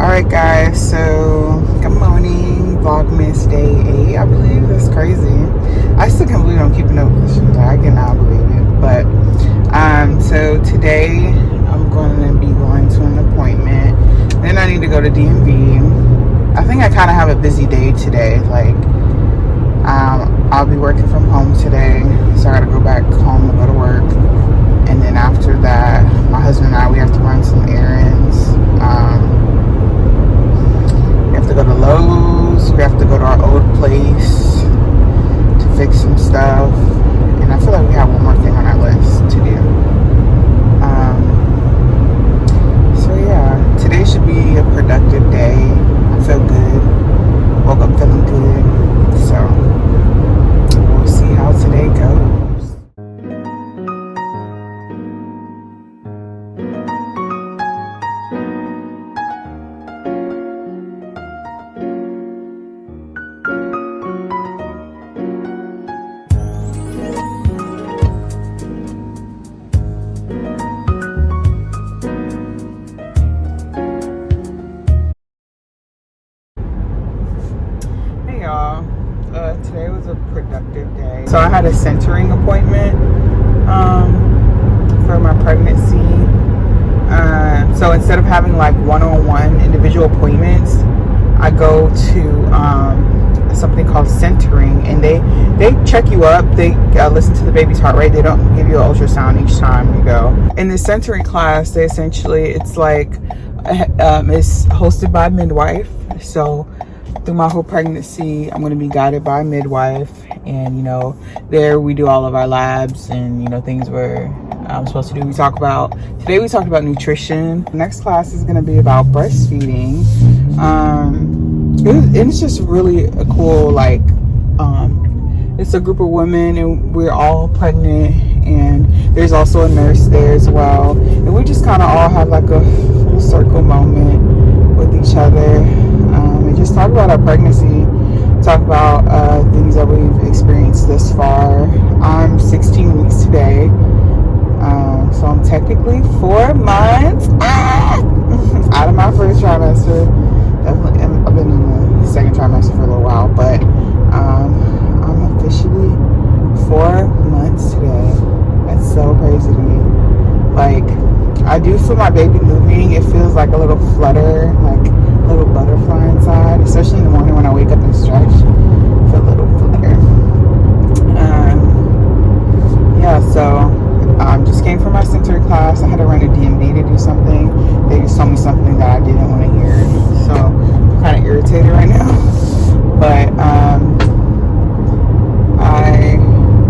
Alright guys, so good morning, Vlogmas day 8, I believe. That's crazy. I still can't believe I'm keeping up with this shit. I cannot believe it. But so today I'm going to be going to an appointment. Then I need to go to DMV. I think I kind of have a busy day today. Like I'll be working from home today, so I gotta go back home to go to work. And then after that, my husband and I, we have to run some errands. We have to go to Lowe's. We have to go to our old place to fix some stuff. And I feel like we have one more thing on our list to do. So yeah, today should be a productive day. I feel good. Woke up feeling good. So we'll see how today goes. Today was a productive day. So I had a centering appointment for my pregnancy. So instead of having like one-on-one individual appointments, I go to something called centering, and they check you up. They listen to the baby's heart rate. They don't give you an ultrasound each time you go. In the centering class, they essentially, it's like it's hosted by a midwife. So through my whole pregnancy, I'm going to be guided by a midwife, and there we do all of our labs and things we're supposed to do. Today we talked about nutrition. The next class is going to be about breastfeeding. It's just really a cool, it's a group of women and we're all pregnant, and there's also a nurse there as well, and we just kind of all have like a full circle moment with each other. Just talk about our pregnancy, talk about things that we've experienced thus far. I'm 16 weeks today, so I'm technically 4 months out of my first trimester. Definitely, I've been in the second trimester for a little while, but I'm officially 4 months today. That's so crazy to me. Like, I do feel my baby moving. It feels like a little flutter, like a little butterfly inside, especially in the morning when I wake up and stretch. I feel a little flutter. So just came from my sensory class. I had to run to DMV to do something. They just told me something that I didn't want to hear, so I'm kind of irritated right now. But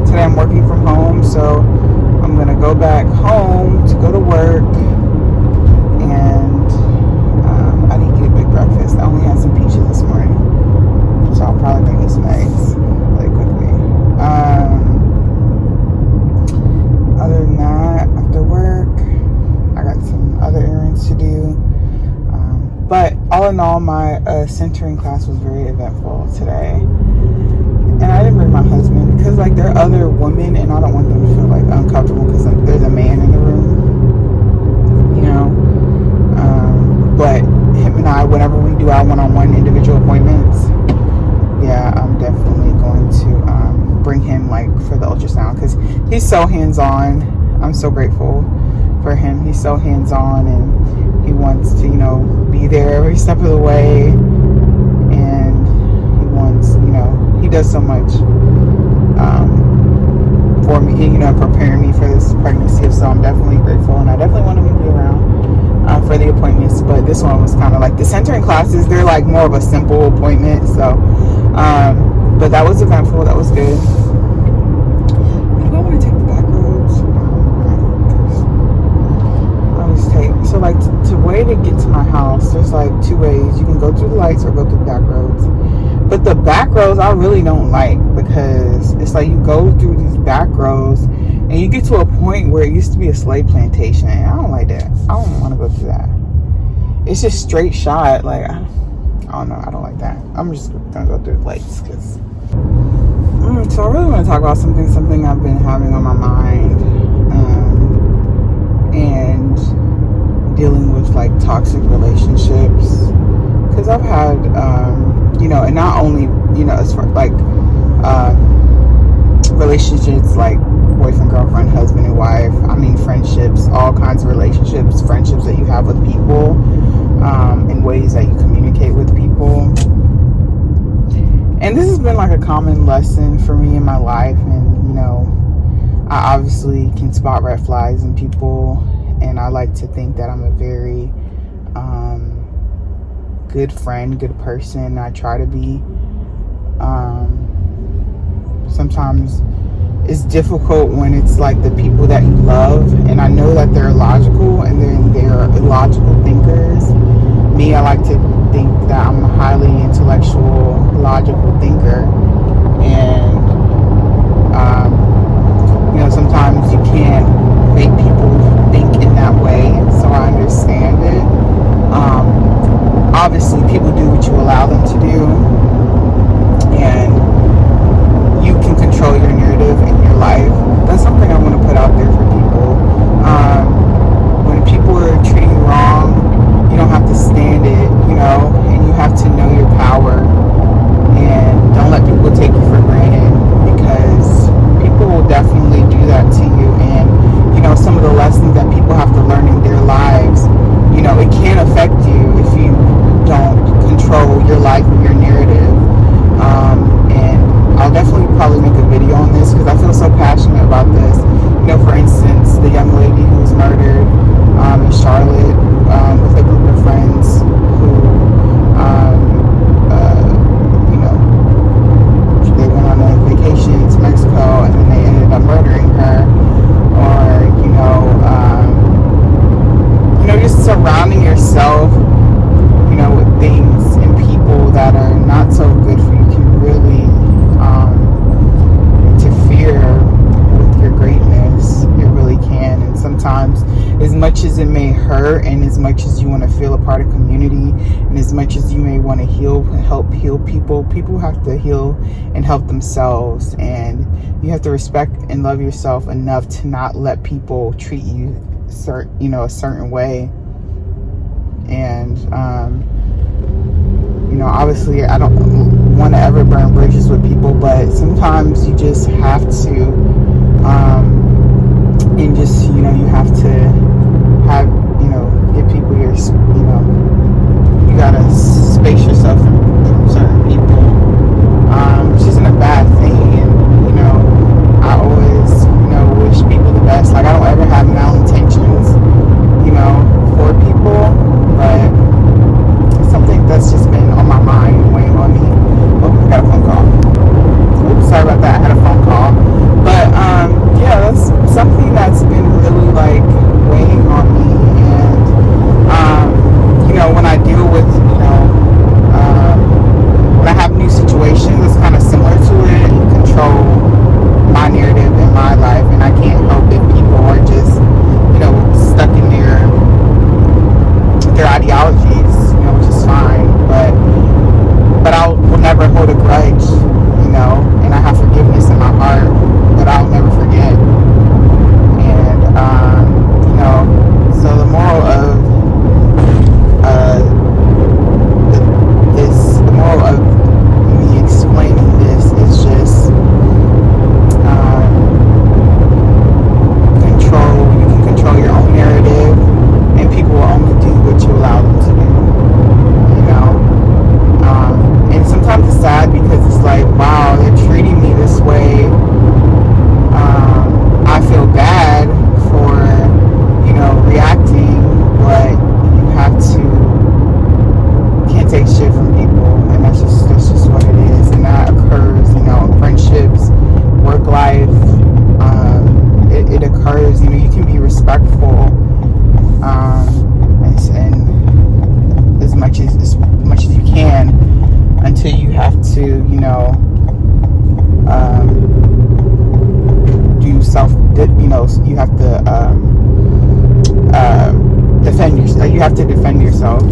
today I'm working from home, so I'm gonna go back home to go to work, and I didn't eat a big breakfast. I only had some peaches this morning, so I'll probably bring me some eggs really quickly. Other than that, after work, I got some other errands to do. But all in all, my centering class was very eventful today. And I didn't bring my husband because there are other women, and I don't want them to feel uncomfortable because there's a man in the room, but him and I, whenever we do our one-on-one individual appointments, I'm definitely going to bring him for the ultrasound, because he's so hands-on. I'm so grateful for him. He's so hands-on, and he wants to be there every step of the way, and he wants he does so much for me, preparing me for this pregnancy. So I'm definitely grateful, and I definitely want to be around for the appointments. But this one was kind of the centering classes, they're more of a simple appointment. So but that was eventful. That was good. I don't want to take the back roads. I always take, so the way to get to my house, there's 2 ways. You can go through the lights or go through the back roads. But the back roads I really don't like, because it's you go through these back roads and you get to a point where it used to be a slave plantation, and I don't like that. I don't want to go through that. It's just straight shot. I don't know. I don't like that. I'm just gonna go through the lights, because so I really want to talk about something I've been having on my mind, and dealing with toxic relationships. had, you know, and not only, you know, as far like relationships like boyfriend, girlfriend, husband and wife. I mean, friendships, all kinds of relationships, friendships that you have with people, and ways that you communicate with people. And this has been like a common lesson for me in my life. And, you know, I obviously can spot red flags in people, and I like to think that I'm a very good friend, good person. I try to be. Sometimes it's difficult when it's like the people that you love, and I know that they're logical and they're illogical thinkers. Me, I like to think that I'm a highly intellectual, logical thinker, and you know, sometimes you can't make people think in that way, so I understand it. Obviously, people do what you allow them to do, and you can control your narrative in your life. That's something I want to put out there for people. When people are treating you wrong, you don't have to stand it, you know, and you have to know your power, and don't let people take you for granted, because people will definitely do that to you. And, you know, some of the lessons that people have to learn in their lives, you know, it can affect you if you don't control your life and your narrative. And I'll definitely probably make a video on this because I feel so passionate about this. You know, for instance, the young lady who was murdered in Charlotte, with a group of friends who, you know, they went on a vacation to Mexico and then they ended up murdering her. Or, you know, just surrounding yourself, you know, with things and people that are not so good for you can really interfere with your greatness. It really can. And sometimes, as much as it may hurt, and as much as you want to feel a part of community, and as much as you may want to heal and help heal people, people have to heal and help themselves. And you have to respect and love yourself enough to not let people treat you a certain way. And you know, obviously I don't want to ever burn bridges with people, but sometimes you just have to, and just, you know, you have to have, you know, give people your, you know, you gotta space yourself from certain people, which isn't a bad thing. And, you know, I always, you know, wish people the best. Like, I don't ever have malintentions, you know, for people, but it's something that's just been on my mind and weighing on me. Oh, I got a phone call. Oops, sorry about that. I had a phone call. But, yeah, that's something that's been really, like, weighing on me. And, you know, when I deal with, you know, when I have new situations, it's kind of similar to it. You control my narrative in my life, and I can't help it. People are just, you know, stuck in their ideologies, you know, which is fine. But I will never hold a grudge, you know, and I have forgiveness in my heart, but I'll never forget. And, you know, so the moral of the moral of me explaining this is just you can control your own narrative, and people will only do what you allow them to do, you know. And sometimes it's sad because it's like, wow, they're treating me this way. I feel bad for, you know, reacting, but you have to, can't take shit from people, and that's just what it is. And that occurs, you know, in friendships, work life. It occurs, you know. You can be respectful, and as much as you can, until you have to, you know, do self, you know, you have to defend yourself. You have to defend yourself.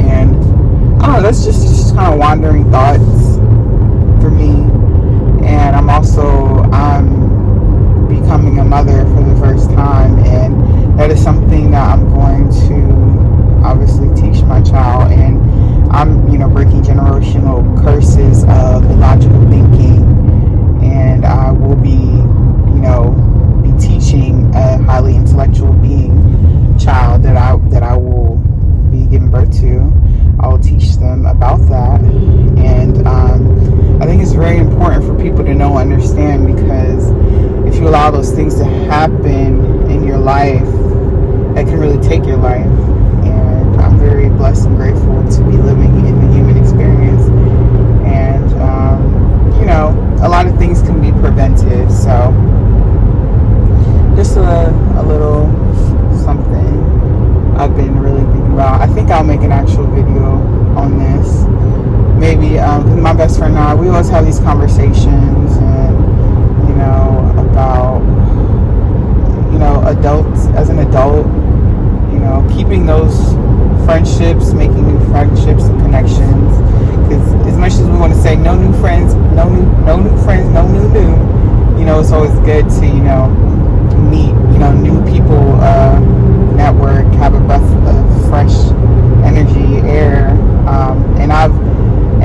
And I don't know, that's just kind of wandering thoughts for me. And I'm becoming a mother for the first time, and that is something that I'm going to obviously teach my child. And life that can really take your life. And I'm very blessed and grateful to be living in the human experience. And, you know, a lot of things can be prevented. So just a little something I've been really thinking about. I think I'll make an actual video on this. Maybe, my best friend and I, we always have these conversations, and, you know, about, you know, adults, as an adult, you know, keeping those friendships, making new friendships and connections. Because as much as we want to say no new friends, no new friends, no new, you know, it's always good to, you know, meet, you know, new people, network, have a breath of fresh energy, air.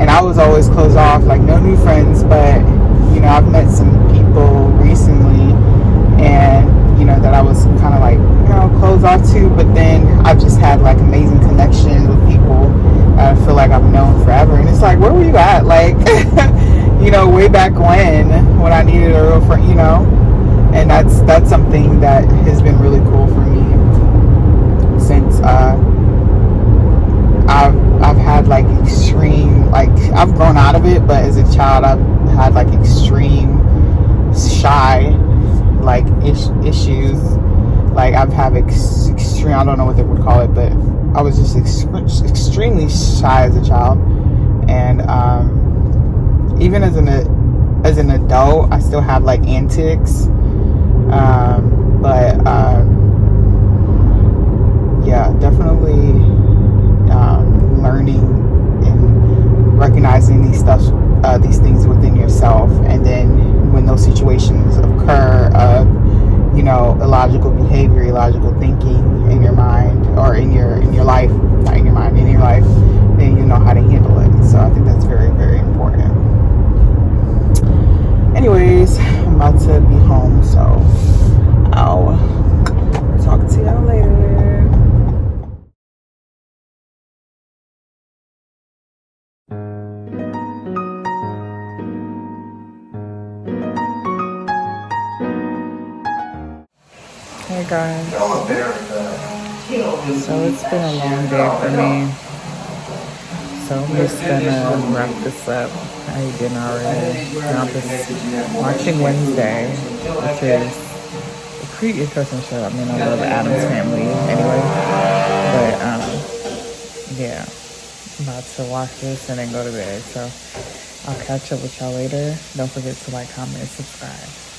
And I was always closed off, like no new friends, but, you know, I've met some people recently, and, you know, that I was kind of like, you know, closed off to, but then I've just had like amazing connections with people that I feel like I've known forever. And it's like, where were you at? Like, you know, way back when I needed a real friend, you know. And that's something that has been really cool for me since I've had like extreme, like I've grown out of it, but as a child I've had like extreme shy like issues. Like I've had extreme, I don't know what they would call it, but I was just extremely shy as a child. And even as an adult I still have like antics. But yeah, definitely learning and recognizing these things within yourself, and then when those situations occur of, you know, illogical behavior, illogical thinking in your mind, or in your life, not in your mind, in your life, then you know how to handle it. So I think that's very, very important. Anyways, I'm about to be home, so I'll talk to y'all later. Hey guys, so it's been a long day for me, so I'm just gonna wrap this up. How you been already? Now this Watching Wednesday, which is a pretty interesting show. I mean, I love Addams Family anyway, but yeah, I'm about to watch this and then go to bed. So I'll catch up with y'all later. Don't forget to like, comment, and subscribe.